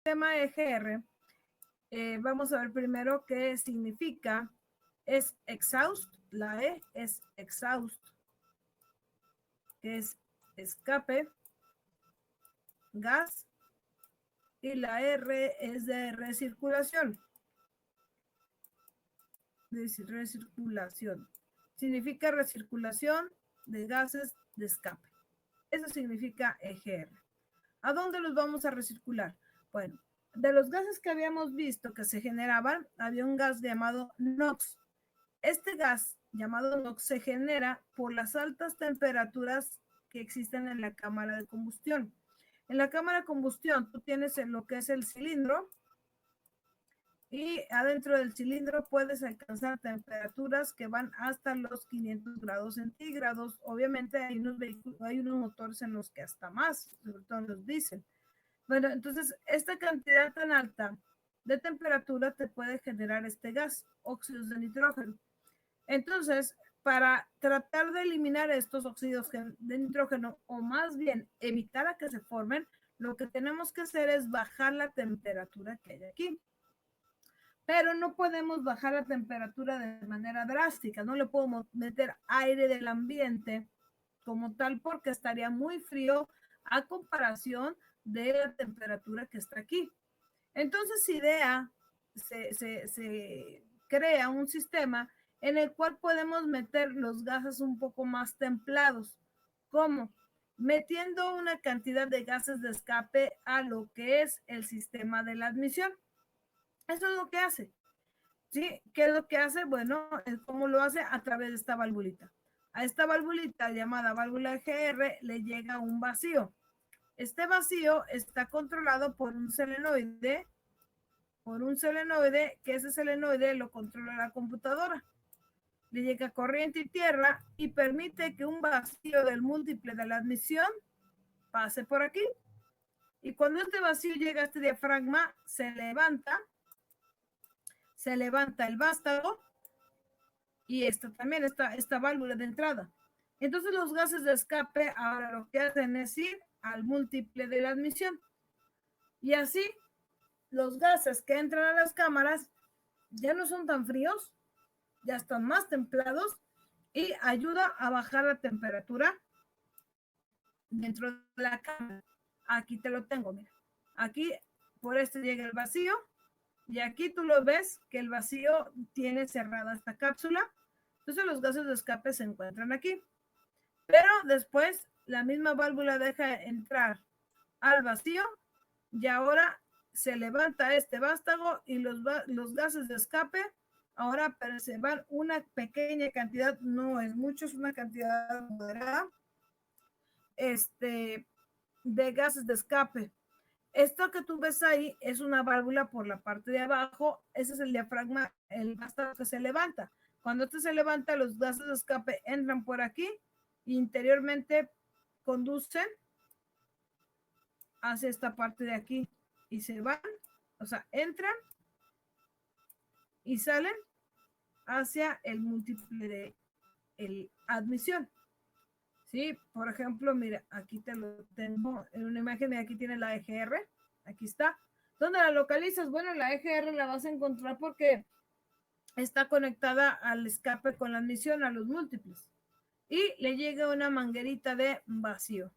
sistema EGR, vamos a ver primero qué significa. Es exhaust, la E es exhaust, que es escape, gas, y la R es de recirculación. Recirculación. Significa recirculación de gases de escape. Eso significa EGR. ¿A dónde los vamos a recircular? Bueno, de los gases que habíamos visto que se generaban, había un gas llamado NOx. Este gas llamado NOx se genera por las altas temperaturas que existen en la cámara de combustión. En la cámara de combustión tú tienes lo que es el cilindro, y adentro del cilindro puedes alcanzar temperaturas que van hasta los 500 grados centígrados. Obviamente hay unos motores en los que hasta más, sobre todo los diésel. Bueno, entonces esta cantidad tan alta de temperatura te puede generar este gas, óxidos de nitrógeno. Entonces, para tratar de eliminar estos óxidos de nitrógeno, o más bien evitar a que se formen, lo que tenemos que hacer es bajar la temperatura que hay aquí. Pero no podemos bajar la temperatura de manera drástica, no le podemos meter aire del ambiente como tal porque estaría muy frío a comparación de la temperatura que está aquí. Entonces se crea un sistema en el cual podemos meter los gases un poco más templados. ¿Cómo? Metiendo una cantidad de gases de escape a lo que es el sistema de la admisión. Eso es lo que hace. ¿Sí? ¿Qué es lo que hace? Bueno, ¿cómo lo hace? A través de esta valvulita. A esta valvulita llamada válvula GR le llega un vacío. Este vacío está controlado por un solenoide, que ese solenoide lo controla la computadora. Le llega corriente y tierra y permite que un vacío del múltiple de la admisión pase por aquí. Y cuando este vacío llega a este diafragma, se levanta el vástago y también esta válvula de entrada. Entonces los gases de escape ahora lo que hacen es ir al múltiple de la admisión. Y así los gases que entran a las cámaras ya no son tan fríos, ya están más templados y ayuda a bajar la temperatura dentro de la cámara. Aquí te lo tengo, mira. Aquí por este llega el vacío y aquí tú lo ves que el vacío tiene cerrada esta cápsula. Entonces los gases de escape se encuentran aquí. Pero después la misma válvula deja entrar al vacío y ahora se levanta este vástago y los gases de escape ahora se van una pequeña cantidad, no es mucho, es una cantidad moderada, de gases de escape. Esto que tú ves ahí es una válvula por la parte de abajo, ese es el diafragma, el vástago que se levanta. Cuando este se levanta, los gases de escape entran por aquí e interiormente conducen hacia esta parte de aquí y se van, o sea, entran y salen hacia el múltiple de el admisión. ¿Sí? Por ejemplo, mira, aquí te lo tengo en una imagen y aquí tiene la EGR, aquí está. ¿Dónde la localizas? Bueno, la EGR la vas a encontrar porque está conectada al escape con la admisión a los múltiples y le llega una manguerita de vacío.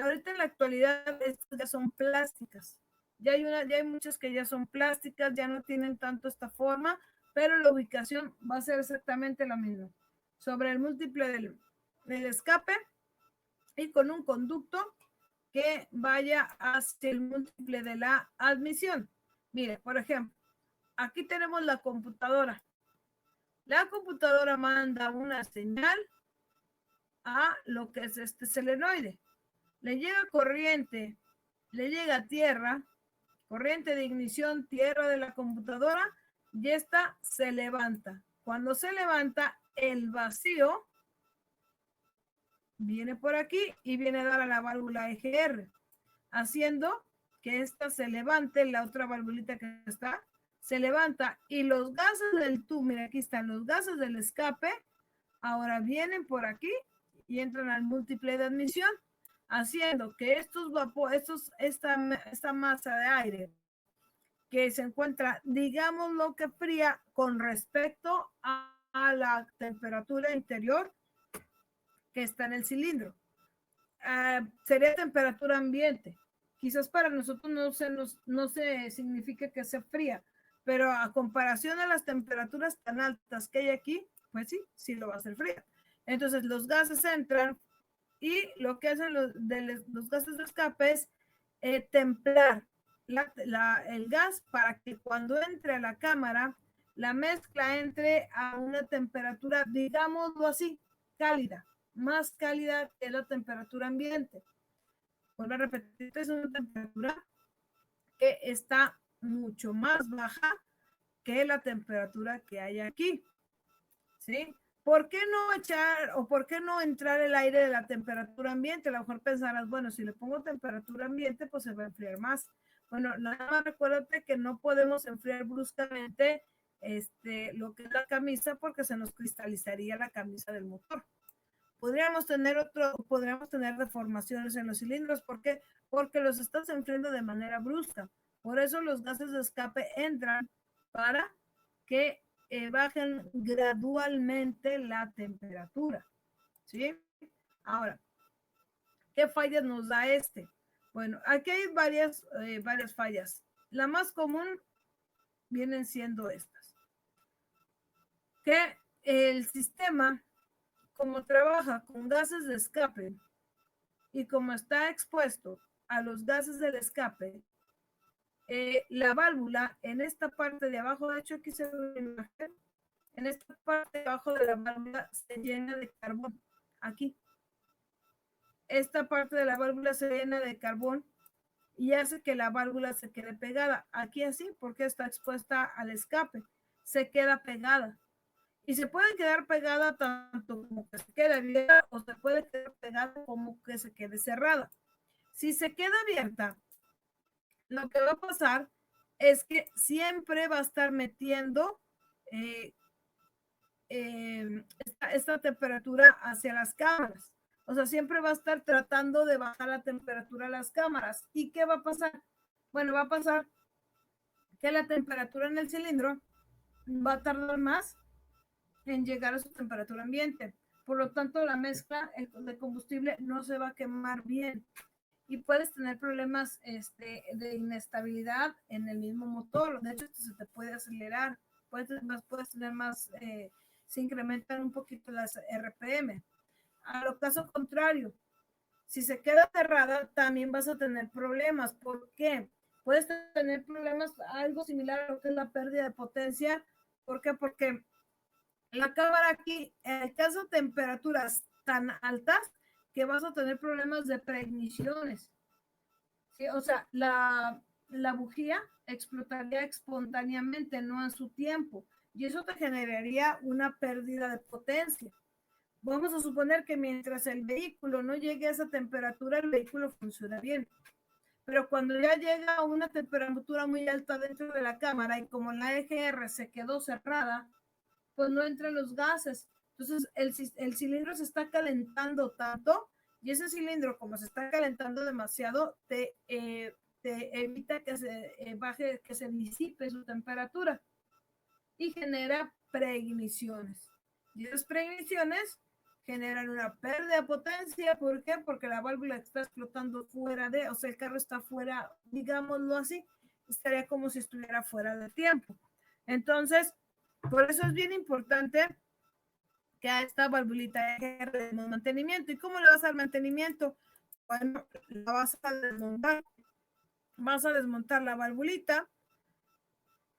Ahorita en la actualidad estas ya son plásticas, ya hay muchas que ya son plásticas, ya no tienen tanto esta forma, pero la ubicación va a ser exactamente la misma, sobre el múltiple del escape y con un conducto que vaya hacia el múltiple de la admisión. Mire, por ejemplo, aquí tenemos la computadora. La computadora manda una señal a lo que es este solenoide. Le llega corriente, le llega tierra, corriente de ignición, tierra de la computadora, y esta se levanta. Cuando se levanta, el vacío viene por aquí y viene a dar a la válvula EGR, haciendo que esta se levante, la otra valvulita que está, se levanta y los gases del tubo, mira, aquí están los gases del escape, ahora vienen por aquí y entran al múltiple de admisión. haciendo que esta masa de aire que se encuentra, digamos, lo que fría con respecto a la temperatura interior que está en el cilindro. Sería temperatura ambiente. Quizás para nosotros no se significa que sea fría, pero a comparación a las temperaturas tan altas que hay aquí, pues sí lo va a hacer fría. Entonces los gases entran y lo que hacen los gases de escape es templar el gas para que cuando entre a la cámara, la mezcla entre a una temperatura, digámoslo así, cálida, más cálida que la temperatura ambiente. Vuelvo a repetir, es una temperatura que está mucho más baja que la temperatura que hay aquí, ¿sí? ¿Por qué no echar o por qué no entrar el aire de la temperatura ambiente? A lo mejor pensarás, bueno, si le pongo temperatura ambiente, pues se va a enfriar más. Bueno, nada más recuérdate que no podemos enfriar bruscamente lo que es la camisa porque se nos cristalizaría la camisa del motor. Podríamos tener deformaciones en los cilindros. ¿Por qué? Porque los estás enfriando de manera brusca. Por eso los gases de escape entran para que bajen gradualmente la temperatura. ¿Sí? Ahora, ¿qué fallas nos da este? Bueno, aquí hay varias fallas. La más común vienen siendo estas. Que el sistema, como trabaja con gases de escape y como está expuesto a los gases del escape, la válvula en esta parte de abajo, de hecho aquí se ve una imagen, en esta parte de abajo de la válvula se llena de carbón, aquí. Esta parte de la válvula se llena de carbón y hace que la válvula se quede pegada. Aquí así, porque está expuesta al escape, se queda pegada. Y se puede quedar pegada tanto como que se quede abierta o se puede quedar pegada como que se quede cerrada. Si se queda abierta, lo que va a pasar es que siempre va a estar metiendo esta temperatura hacia las cámaras. O sea, siempre va a estar tratando de bajar la temperatura a las cámaras. ¿Y qué va a pasar? Bueno, va a pasar que la temperatura en el cilindro va a tardar más en llegar a su temperatura ambiente. Por lo tanto, la mezcla de combustible no se va a quemar bien y puedes tener problemas de inestabilidad en el mismo motor. De hecho, se te puede acelerar, puedes tener más, se incrementan un poquito las RPM. A lo caso contrario, si se queda cerrada, también vas a tener problemas. ¿Por qué? Puedes tener problemas algo similar a lo que es la pérdida de potencia. ¿Por qué? Porque la cámara aquí, en el caso de temperaturas tan altas, que vas a tener problemas de preigniciones. ¿Sí? O sea, la bujía explotaría espontáneamente, no a su tiempo, y eso te generaría una pérdida de potencia. Vamos a suponer que mientras el vehículo no llegue a esa temperatura, el vehículo funciona bien. Pero cuando ya llega a una temperatura muy alta dentro de la cámara y como la EGR se quedó cerrada, pues no entran los gases. Entonces el cilindro se está calentando tanto y ese cilindro, como se está calentando demasiado, te evita que se baje, que se disipe su temperatura y genera preigniciones. Y esas preigniciones generan una pérdida de potencia. ¿Por qué? Porque la válvula está explotando fuera de, o sea, el carro está fuera, digámoslo así, estaría como si estuviera fuera de tiempo. Entonces, por eso es bien importante que a esta valvulita de mantenimiento. ¿Y cómo le vas a dar mantenimiento? Bueno, la vas a desmontar. Vas a desmontar la valvulita.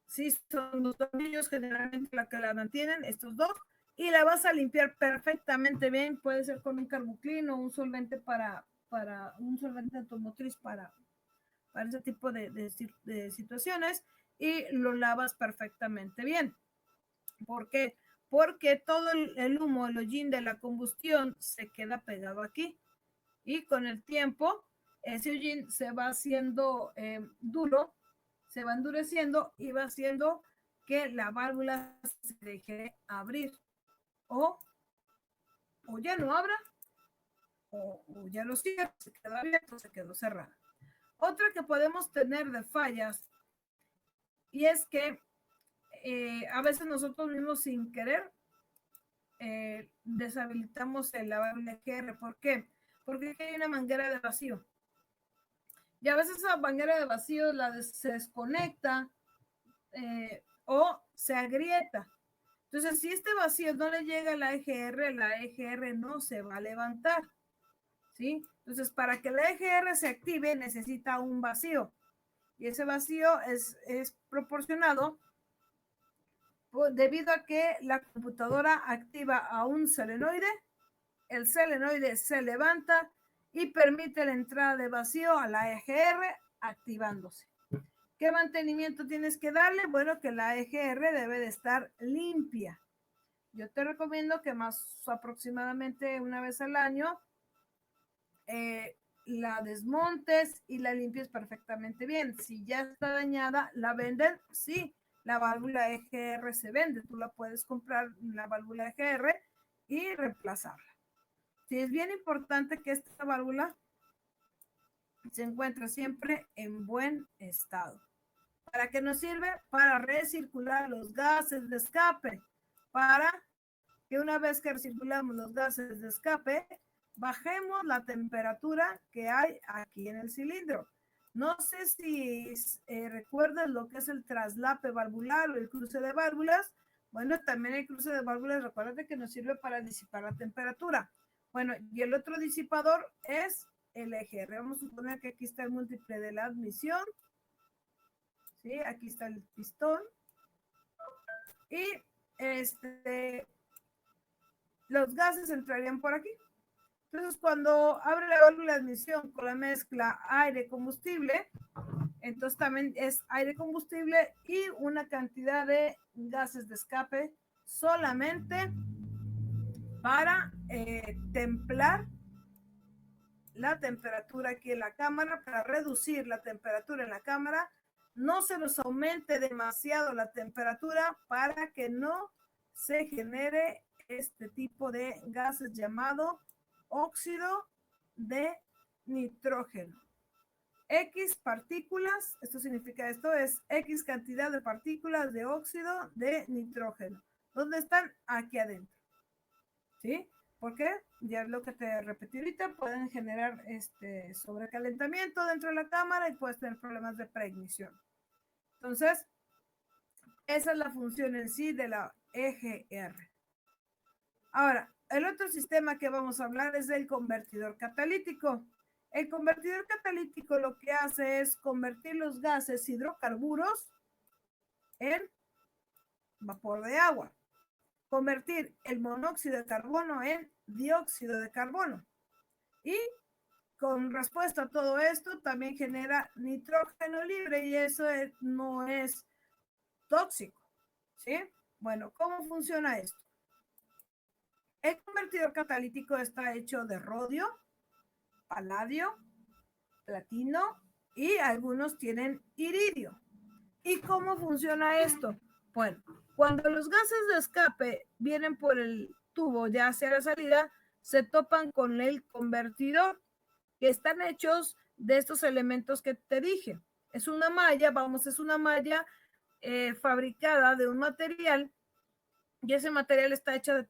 Sí, son los tornillos generalmente la que la mantienen, estos dos. Y la vas a limpiar perfectamente bien. Puede ser con un carbuclin o un solvente un solvente automotriz para ese tipo de situaciones. Y lo lavas perfectamente bien. ¿Por qué? Porque todo el humo, el hollín de la combustión se queda pegado aquí y con el tiempo ese hollín se va haciendo duro, se va endureciendo y va haciendo que la válvula se deje abrir o ya no abra o ya lo cierro, se quedó abierto, se quedó cerrado. Otra que podemos tener de fallas, y es que a veces nosotros mismos sin querer deshabilitamos el lavable EGR. ¿Por qué? Porque hay una manguera de vacío. Y a veces esa manguera de vacío se desconecta o se agrieta. Entonces, si este vacío no le llega a la EGR no se va a levantar. ¿Sí? Entonces, para que la EGR se active, necesita un vacío. Y ese vacío es proporcionado debido a que la computadora activa a un solenoide, el solenoide se levanta y permite la entrada de vacío a la EGR activándose. ¿Qué mantenimiento tienes que darle? Bueno, que la EGR debe de estar limpia. Yo te recomiendo que más aproximadamente una vez al año la desmontes y la limpies perfectamente bien. Si ya está dañada, ¿la venden? Sí, la válvula EGR se vende. Tú la puedes comprar, la válvula EGR, y reemplazarla. Sí, es bien importante que esta válvula se encuentre siempre en buen estado. ¿Para qué nos sirve? Para recircular los gases de escape, para que una vez que recirculamos los gases de escape, bajemos la temperatura que hay aquí en el cilindro. No sé si recuerdan lo que es el traslape valvular o el cruce de válvulas. Bueno, también el cruce de válvulas, recuerden que nos sirve para disipar la temperatura. Bueno, y el otro disipador es el EGR. Vamos a suponer que aquí está el múltiple de la admisión. ¿Sí? Aquí está el pistón. Y los gases entrarían por aquí. Entonces, cuando abre la válvula de admisión con la mezcla aire-combustible, entonces también es aire-combustible y una cantidad de gases de escape solamente para templar la temperatura aquí en la cámara, para reducir la temperatura en la cámara. No se nos aumente demasiado la temperatura para que no se genere este tipo de gases llamado óxido de nitrógeno. X partículas, esto significa, esto es X cantidad de partículas de óxido de nitrógeno. ¿Dónde están? Aquí adentro. ¿Sí? ¿Por qué? Ya lo que te repetí ahorita, pueden generar sobrecalentamiento dentro de la cámara y puedes tener problemas de preignición. Entonces, esa es la función en sí de la EGR. Ahora, el otro sistema que vamos a hablar es del convertidor catalítico. El convertidor catalítico lo que hace es convertir los gases hidrocarburos en vapor de agua, convertir el monóxido de carbono en dióxido de carbono. Y con respuesta a todo esto, también genera nitrógeno libre y eso no es tóxico. ¿Sí? Bueno, ¿cómo funciona esto? El convertidor catalítico está hecho de rodio, paladio, platino y algunos tienen iridio. ¿Y cómo funciona esto? Bueno, cuando los gases de escape vienen por el tubo ya hacia la salida, se topan con el convertidor, que están hechos de estos elementos que te dije. Es una malla, es una malla fabricada de un material, y ese material está hecho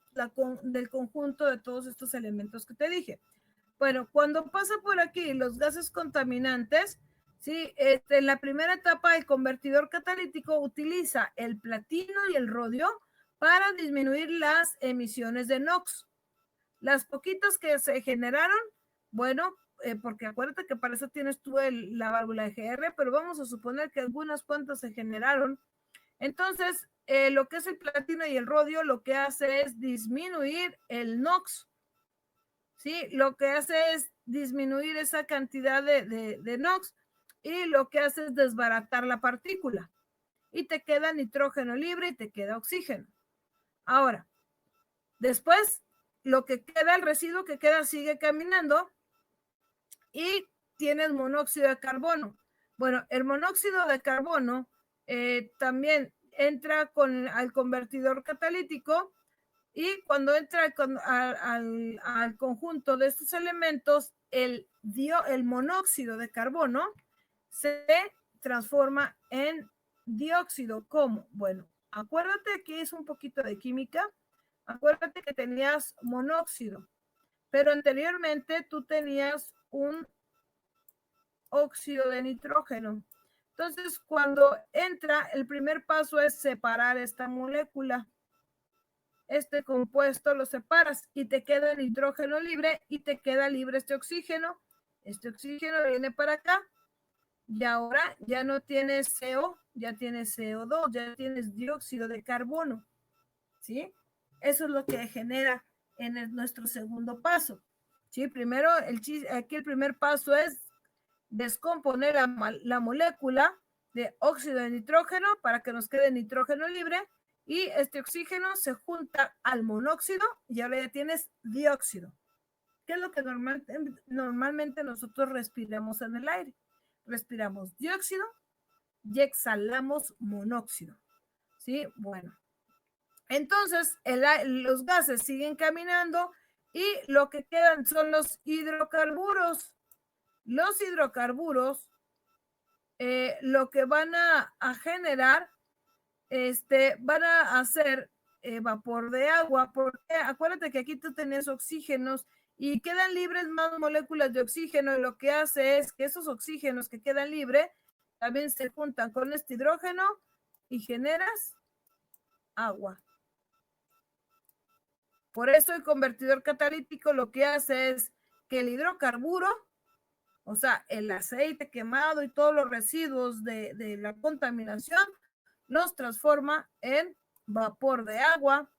del conjunto de todos estos elementos que te dije. Bueno, cuando pasa por aquí los gases contaminantes, ¿sí? En la primera etapa el convertidor catalítico utiliza el platino y el rodio para disminuir las emisiones de NOx. Las poquitas que se generaron, bueno, porque acuérdate que para eso tienes tú la válvula EGR, pero vamos a suponer que algunas cuantas se generaron. Entonces, lo que es el platino y el rodio lo que hace es disminuir el NOx. ¿Sí? Lo que hace es disminuir esa cantidad de NOx y lo que hace es desbaratar la partícula y te queda nitrógeno libre y te queda oxígeno. Ahora, después, lo que queda, el residuo que queda sigue caminando y tienes monóxido de carbono. Bueno, el monóxido de carbono también entra al convertidor catalítico Y cuando entra al conjunto de estos elementos, el monóxido de carbono se transforma en dióxido. ¿Cómo? Bueno, acuérdate que es un poquito de química. Acuérdate que tenías monóxido, pero anteriormente tú tenías un óxido de nitrógeno. Entonces, cuando entra, el primer paso es separar esta molécula. Este compuesto lo separas y te queda el nitrógeno libre y te queda libre este oxígeno. Este oxígeno viene para acá y ahora ya no tienes CO, ya tienes CO2, ya tienes dióxido de carbono. ¿Sí? Eso es lo que genera en nuestro segundo paso. ¿Sí? Primero, aquí el primer paso es descomponer la molécula de óxido de nitrógeno para que nos quede nitrógeno libre y este oxígeno se junta al monóxido y ahora ya tienes dióxido. ¿Qué es lo que normalmente nosotros respiramos en el aire? Respiramos dióxido y exhalamos monóxido. ¿Sí? Bueno. Entonces, los gases siguen caminando y lo que quedan son los hidrocarburos. Los hidrocarburos lo que van a generar, van a hacer vapor de agua, porque acuérdate que aquí tú tenés oxígenos y quedan libres más moléculas de oxígeno y lo que hace es que esos oxígenos que quedan libres también se juntan con este hidrógeno y generas agua. Por eso el convertidor catalítico lo que hace es que el hidrocarburo, o sea, el aceite quemado y todos los residuos de la contaminación, los transforma en vapor de agua,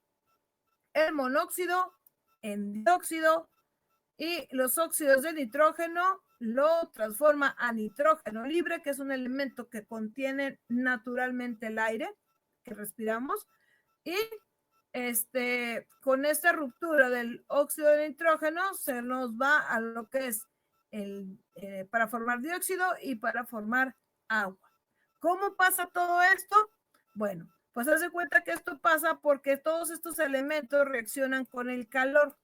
el monóxido en dióxido y los óxidos de nitrógeno lo transforma a nitrógeno libre, que es un elemento que contiene naturalmente el aire que respiramos, y con esta ruptura del óxido de nitrógeno se nos va a lo que es para formar dióxido y para formar agua. ¿Cómo pasa todo esto? Bueno, pues haz de cuenta que esto pasa porque todos estos elementos reaccionan con el calor.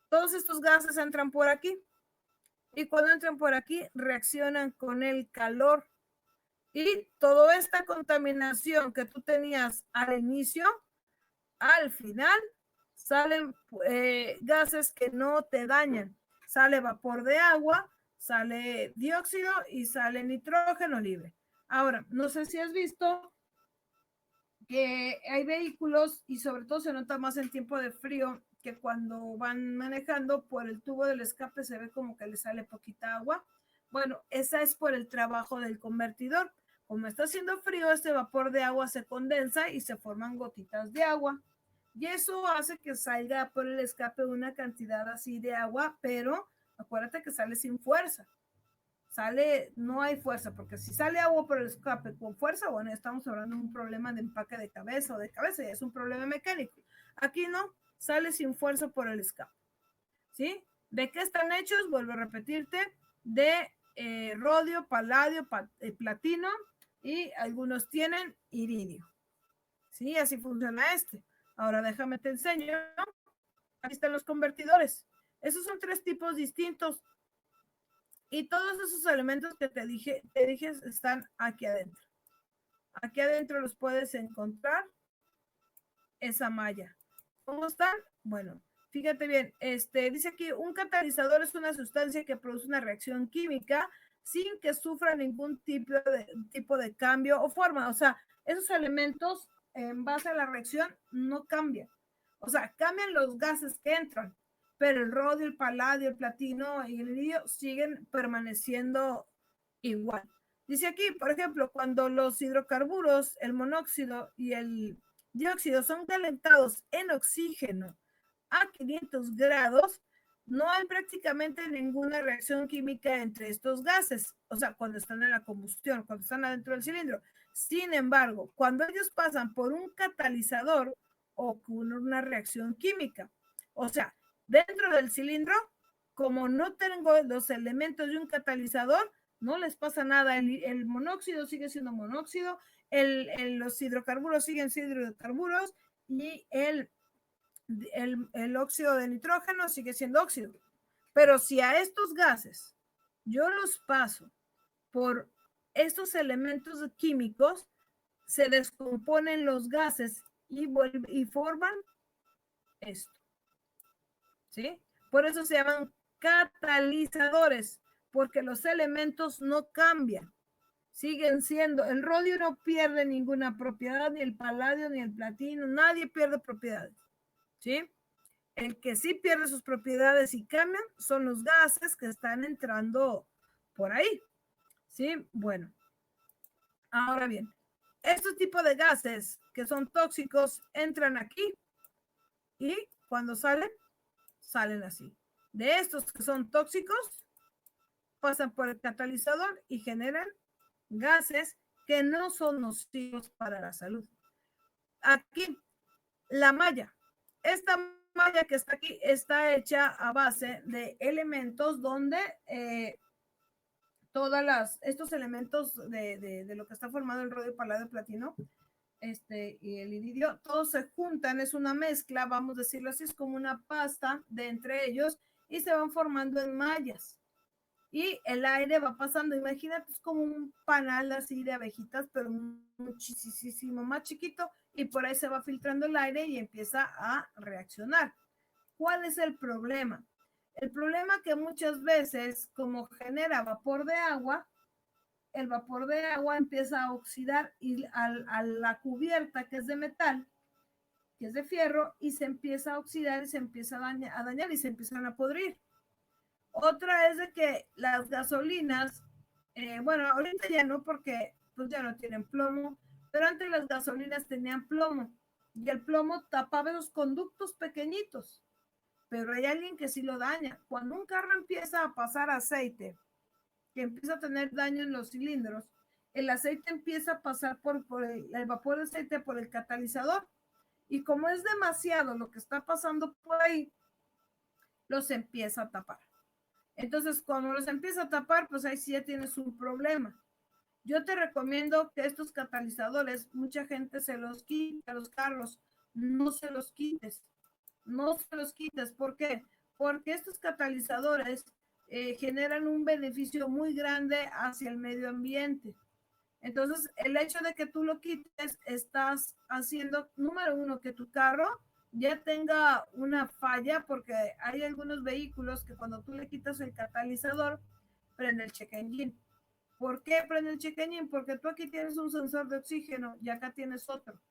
Todos estos gases entran por aquí y cuando entran por aquí reaccionan con el calor y toda esta contaminación que tú tenías al inicio, al final salen gases que no te dañan. Sale vapor de agua, sale dióxido y sale nitrógeno libre. Ahora, no sé si has visto que hay vehículos y sobre todo se nota más en tiempo de frío que cuando van manejando por el tubo del escape se ve como que le sale poquita agua. Bueno, esa es por el trabajo del convertidor. Como está haciendo frío, este vapor de agua se condensa y se forman gotitas de agua. Y eso hace que salga por el escape una cantidad así de agua, pero acuérdate que sale sin fuerza. No hay fuerza, porque si sale agua por el escape con fuerza, bueno, estamos hablando de un problema de empaque de cabeza o de cabeza, y es un problema mecánico. Aquí no, sale sin fuerza por el escape. ¿Sí? ¿De qué están hechos? Vuelvo a repetirte, de rodio, paladio, platino y algunos tienen iridio. ¿Sí? Así funciona este. Ahora déjame te enseño. Aquí están los convertidores. Esos son 3 tipos distintos. Y todos esos elementos que te dije están aquí adentro. Aquí adentro los puedes encontrar esa malla. ¿Cómo están? Bueno, fíjate bien, dice aquí, un catalizador es una sustancia que produce una reacción química sin que sufra ningún tipo de cambio o forma. O sea, esos elementos en base a la reacción no cambian. O sea, cambian los gases que entran, pero el rodio, el paladio, el platino y el iridio siguen permaneciendo igual. Dice aquí, por ejemplo, cuando los hidrocarburos, el monóxido y el dióxido son calentados en oxígeno a 500 grados, no hay prácticamente ninguna reacción química entre estos gases, o sea, cuando están en la combustión, cuando están adentro del cilindro. Sin embargo, cuando ellos pasan por un catalizador, ocurre una reacción química. O sea, dentro del cilindro, como no tengo los elementos de un catalizador, no les pasa nada. El monóxido sigue siendo monóxido, los hidrocarburos siguen siendo hidrocarburos y el el óxido de nitrógeno sigue siendo óxido. Pero si a estos gases yo los paso por estos elementos químicos, se descomponen los gases y forman esto. ¿Sí? Por eso se llaman catalizadores, porque los elementos no cambian. Siguen siendo, el rodio no pierde ninguna propiedad, ni el paladio, ni el platino, nadie pierde propiedades. ¿Sí? El que sí pierde sus propiedades y cambian son los gases que están entrando por ahí. ¿Sí? Bueno, ahora bien, estos tipos de gases que son tóxicos entran aquí y cuando salen, salen así. De estos que son tóxicos, pasan por el catalizador y generan gases que no son nocivos para la salud. Aquí, la malla. Esta malla que está aquí está hecha a base de elementos donde estos elementos de lo que está formado el rodio, paladio, platino y el iridio, todos se juntan, es una mezcla, vamos a decirlo así, es como una pasta de entre ellos y se van formando en mallas. Y el aire va pasando, imagínate, es como un panal así de abejitas, pero muchísimo más chiquito, y por ahí se va filtrando el aire y empieza a reaccionar. ¿Cuál es el problema? El problema que muchas veces, como genera vapor de agua, el vapor de agua empieza a oxidar y a la cubierta que es de metal, que es de fierro, y se empieza a oxidar y se empieza a dañar y se empiezan a podrir. Otra es de que las gasolinas, bueno, ahorita ya no porque pues ya no tienen plomo, pero antes las gasolinas tenían plomo y el plomo tapaba los conductos pequeñitos, pero hay alguien que sí lo daña. Cuando un carro empieza a pasar aceite, que empieza a tener daño en los cilindros, el aceite empieza a pasar por el vapor de aceite por el catalizador y como es demasiado lo que está pasando por ahí, los empieza a tapar. Entonces, cuando los empieza a tapar, pues ahí sí ya tienes un problema. Yo te recomiendo que estos catalizadores, mucha gente se los quita a los carros, no se los quites, no se los quites. ¿Por qué? Porque estos catalizadores generan un beneficio muy grande hacia el medio ambiente. Entonces, el hecho de que tú lo quites, estás haciendo, número uno, que tu carro ya tenga una falla, porque hay algunos vehículos que cuando tú le quitas el catalizador, prende el check engine. ¿Por qué prende el check engine? Porque tú aquí tienes un sensor de oxígeno y acá tienes otro.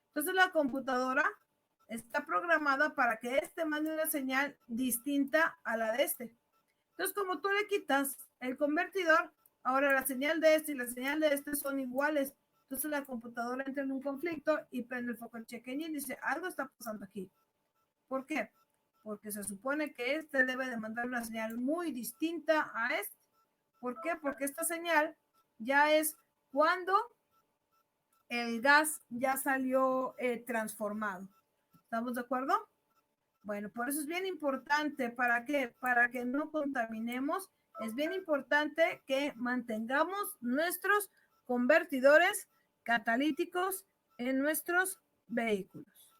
Entonces la computadora está programada para que este mande una señal distinta a la de este. Entonces, como tú le quitas el convertidor, ahora la señal de este y la señal de este son iguales. Entonces la computadora entra en un conflicto y prende el foco del check engine y dice, algo está pasando aquí. ¿Por qué? Porque se supone que este debe de mandar una señal muy distinta a este. ¿Por qué? Porque esta señal ya es cuando el gas ya salió transformado. ¿Estamos de acuerdo? Bueno, por eso es bien importante, ¿para qué? Para que no contaminemos, es bien importante que mantengamos nuestros convertidores catalíticos en nuestros vehículos.